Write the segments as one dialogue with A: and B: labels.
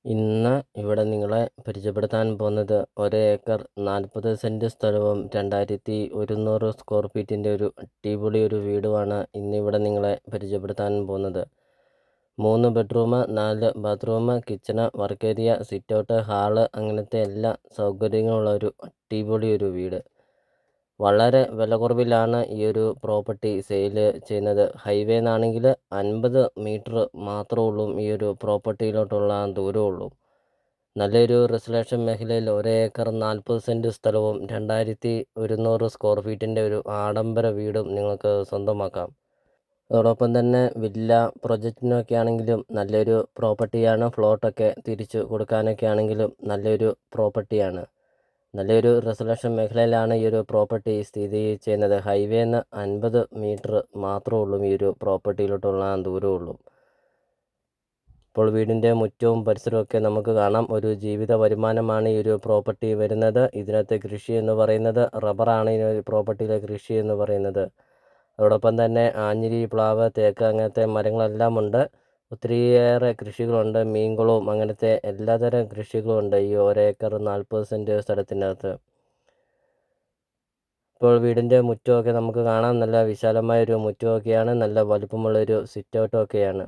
A: ഇന്ന് ഇവിടെ നിങ്ങളെ പരിചയപ്പെടുത്താൻ പോകുന്നത് 1 ഏക്കർ 40 സെൻറ്റ് സ്ഥലവും 2100 സ്ക്വയർ ഫീറ്റിൻ്റെ ഒരു അടിപൊളി ഒരു വീടുമാണ് ഇന്നിവിടെ നിങ്ങളെ പരിചയപ്പെടുത്താൻ പോകുന്നത്. 3 bedroom, 4 bathroom, kitchen, work area, sit out, hall അങ്ങനത്തെ എല്ലാ സൗകര്യങ്ങളുള്ള ഒരു അടിപൊളി ഒരു വീട്. വളരെ വില കുറവിലാണ് ഈ ഒരു പ്രോപ്പർട്ടി സെയിൽ ചെയ്യുന്നത്. ഹൈവേ നിന്നാണെങ്കിൽ 50 മീറ്റർ മാത്രമേ ഉള്ളൂ ഈ ഒരു പ്രോപ്പർട്ടിയിലോട്ടുള്ള ദൂരമുള്ളൂ. നല്ലൊരു റെസിഡൻഷ്യൽ മേഖലയിൽ 1 ഏക്കർ 40 സെൻറ്റ് സ്ഥലവും 2100 സ്ക്വയർ ഫീറ്റിൻ്റെ ഒരു ആഡംബര വീടും നിങ്ങൾക്ക് സ്വന്തമാക്കാം. അതോടൊപ്പം തന്നെ വില്ല പ്രൊജക്റ്റിനൊക്കെ ആണെങ്കിലും നല്ലൊരു പ്രോപ്പർട്ടിയാണ്. ഫ്ലോട്ടൊക്കെ തിരിച്ചു കൊടുക്കാനൊക്കെ ആണെങ്കിലും നല്ലൊരു പ്രോപ്പർട്ടിയാണ്. നല്ലൊരു റെസിഡൻഷ്യൽ മേഖലയിലാണ് ഈ ഒരു പ്രോപ്പർട്ടി സ്ഥിതി ചെയ്യുന്നത്. ഹൈവേന്ന് 50 മീറ്റർ മാത്രമേ ഉള്ളൂ ഈ ഒരു പ്രോപ്പർട്ടിയിലോട്ടുള്ള ദൂരമുള്ളൂ. ഇപ്പോൾ വീടിൻ്റെ മുറ്റവും പരിസരവും ഒക്കെ നമുക്ക് കാണാം. ഒരു ജീവിത വരുമാനമാണ് ഈ ഒരു പ്രോപ്പർട്ടി വരുന്നത്. ഇതിനകത്ത് കൃഷി എന്ന് പറയുന്നത് റബ്ബറാണ് ഈ ഒരു പ്രോപ്പർട്ടിയിലെ കൃഷി എന്ന് പറയുന്നത്. അതോടൊപ്പം തന്നെ ആഞ്ഞിലി, പ്ലാവ്, തേക്ക് അങ്ങനത്തെ മരങ്ങളെല്ലാം ഉണ്ട്. ഒത്തിരിയേറെ കൃഷികളുണ്ട്. മീൻകുളവും അങ്ങനത്തെ എല്ലാതരം കൃഷികളുമുണ്ട് ഈ 1 ഏക്കർ 40 സെൻറ്റ് സ്ഥലത്തിനകത്ത്. ഇപ്പോൾ വീടിൻ്റെ മുറ്റമൊക്കെ നമുക്ക് കാണാം. നല്ല വിശാലമായൊരു മുറ്റമൊക്കെയാണ്. നല്ല വലുപ്പമുള്ളൊരു സിറ്റ് ഔട്ടൊക്കെയാണ്.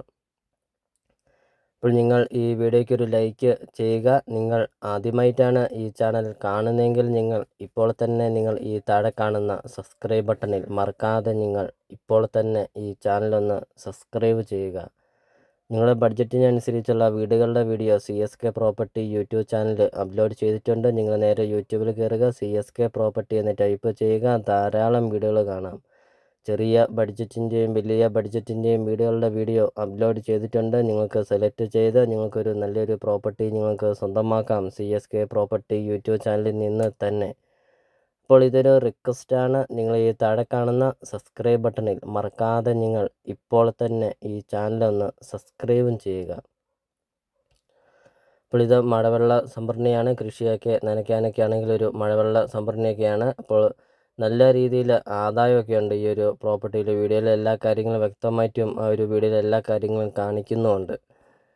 A: അപ്പോൾ നിങ്ങൾ ഈ വീഡിയോയ്ക്ക് ഒരു ലൈക്ക് ചെയ്യുക. നിങ്ങൾ ആദ്യമായിട്ടാണ് ഈ ചാനൽ കാണുന്നതെങ്കിൽ ഇപ്പോൾ തന്നെ നിങ്ങൾ ഈ താഴെ കാണുന്ന സബ്സ്ക്രൈബ് ബട്ടണിൽ മറക്കാതെ നിങ്ങൾ ഇപ്പോൾ തന്നെ ഈ ചാനലൊന്ന് സബ്സ്ക്രൈബ് ചെയ്യുക. നിങ്ങളുടെ ബഡ്ജറ്റിനനുസരിച്ചുള്ള വീടുകളുടെ video CSK property YouTube channel upload ചെയ്തിട്ടുണ്ട്. നിങ്ങൾ നേരെ യൂട്യൂബിൽ കയറുക, CSK പ്രോപ്പർട്ടി എന്ന് ടൈപ്പ് ചെയ്യുക. ധാരാളം വീഡിയോകൾ കാണാം. ചെറിയ ബഡ്ജറ്റിൻ്റെയും വലിയ ബഡ്ജറ്റിൻ്റെയും വീടുകളുടെ വീഡിയോ അപ്ലോഡ് ചെയ്തിട്ടുണ്ട്. നിങ്ങൾക്ക് സെലക്ട് ചെയ്ത് നിങ്ങൾക്കൊരു നല്ലൊരു പ്രോപ്പർട്ടി നിങ്ങൾക്ക് സ്വന്തമാക്കാം CSK പ്രോപ്പർട്ടി യൂട്യൂബ് ചാനലിൽ നിന്ന് തന്നെ. അപ്പോൾ ഇതൊരു റിക്വസ്റ്റാണ്. നിങ്ങൾ ഈ താഴെ കാണുന്ന സബ്സ്ക്രൈബ് ബട്ടണിൽ മറക്കാതെ നിങ്ങൾ ഇപ്പോൾ തന്നെ ഈ ചാനലൊന്ന് സബ്സ്ക്രൈബും ചെയ്യുക. അപ്പോൾ ഇത് മഴവെള്ള സംഭരണിയാണ്. കൃഷിയൊക്കെ നനയ്ക്കാനൊക്കെ ആണെങ്കിൽ ഒരു മഴവെള്ള സംഭരണിയൊക്കെയാണ്. അപ്പോൾ നല്ല രീതിയിൽ ആദായമൊക്കെ ഉണ്ട് ഈ ഒരു പ്രോപ്പർട്ടിയിൽ. വീഡിയോയിലെ എല്ലാ കാര്യങ്ങളും വ്യക്തമായിട്ടും ആ ഒരു വീഡിയോയിലെ എല്ലാ കാര്യങ്ങളും കാണിക്കുന്നുമുണ്ട്.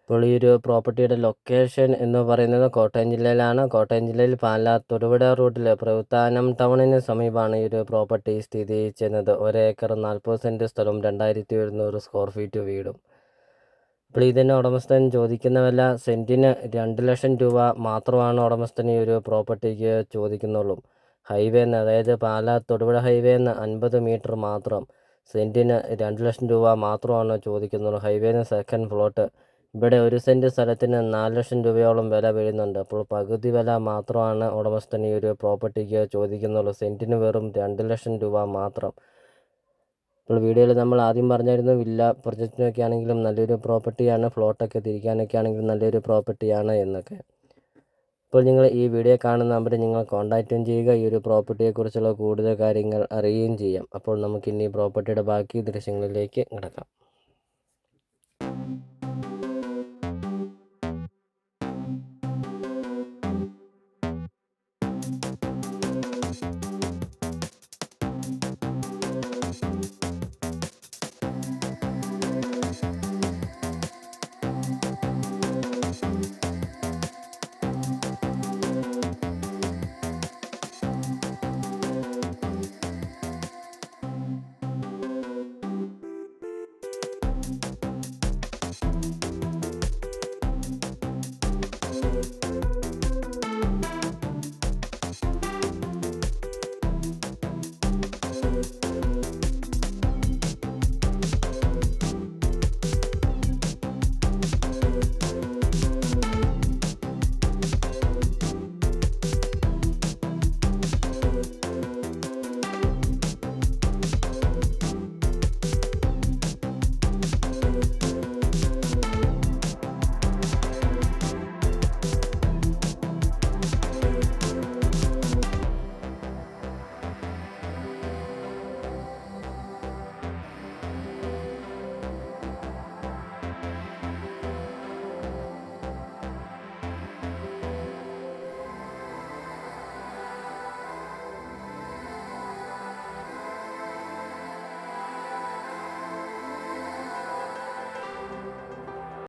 A: ഇപ്പോൾ ഈ ഒരു പ്രോപ്പർട്ടിയുടെ ലൊക്കേഷൻ എന്ന് പറയുന്നത് കോട്ടയം ജില്ലയിലാണ്. കോട്ടയം ജില്ലയിൽ പാലാ തൊടുപുഴ റൂട്ടിൽ പ്രവിത്താനം ടൗണിന് സമീപമാണ് ഈ ഒരു പ്രോപ്പർട്ടി സ്ഥിതി ചെയ്യുന്നത്. 1 ഏക്കർ 40 സെൻറ്റ് സ്ഥലവും 2100 സ്ക്വയർ ഫീറ്റ് വീടും. അപ്പോൾ ഇതിന് ഉടമസ്ഥൻ ചോദിക്കുന്ന വില സെൻറ്റിന് 2 ലക്ഷം രൂപ മാത്രമാണ് ഉടമസ്ഥൻ ഈ ഒരു പ്രോപ്പർട്ടിക്ക് ചോദിക്കുന്നുള്ളൂ. ഹൈവേന്ന്, അതായത് പാലാ തൊടുപുഴ ഹൈവേന്ന് 50 മീറ്റർ മാത്രം. സെൻറ്റിന് 2 ലക്ഷം രൂപ മാത്രമാണ് ചോദിക്കുന്നുള്ളൂ. ഹൈവേന്ന് സെക്കൻഡ് പ്ലോട്ട്. ഇവിടെ 1 സെൻറ്റ് സ്ഥലത്തിന് 4 ലക്ഷം രൂപയോളം വില വീഴുന്നുണ്ട്. അപ്പോൾ പകുതി വില മാത്രമാണ് ഉടമസ്ഥൻ ഈ ഒരു പ്രോപ്പർട്ടിക്ക് ചോദിക്കുന്നുള്ളൂ. സെൻറ്റിന് വെറും 2 ലക്ഷം രൂപ മാത്രം. ഇപ്പോൾ വീഡിയോയിൽ നമ്മൾ ആദ്യം പറഞ്ഞായിരുന്നു വില്ല പ്രൊജക്റ്റിനൊക്കെ ആണെങ്കിലും നല്ലൊരു പ്രോപ്പർട്ടിയാണ്. ഫ്ലോട്ടൊക്കെ തിരിക്കാനൊക്കെ ആണെങ്കിലും നല്ലൊരു പ്രോപ്പർട്ടിയാണ് എന്നൊക്കെ. അപ്പോൾ നിങ്ങൾ ഈ വീഡിയോ കാണുന്ന നമ്പറിൽ നിങ്ങൾ കോൺടാക്റ്റും ചെയ്യുക. ഈ ഒരു പ്രോപ്പർട്ടിയെക്കുറിച്ചുള്ള കൂടുതൽ കാര്യങ്ങൾ അറിയുകയും ചെയ്യാം. അപ്പോൾ നമുക്കിനി പ്രോപ്പർട്ടിയുടെ ബാക്കി ദൃശ്യങ്ങളിലേക്ക് കിടക്കാം.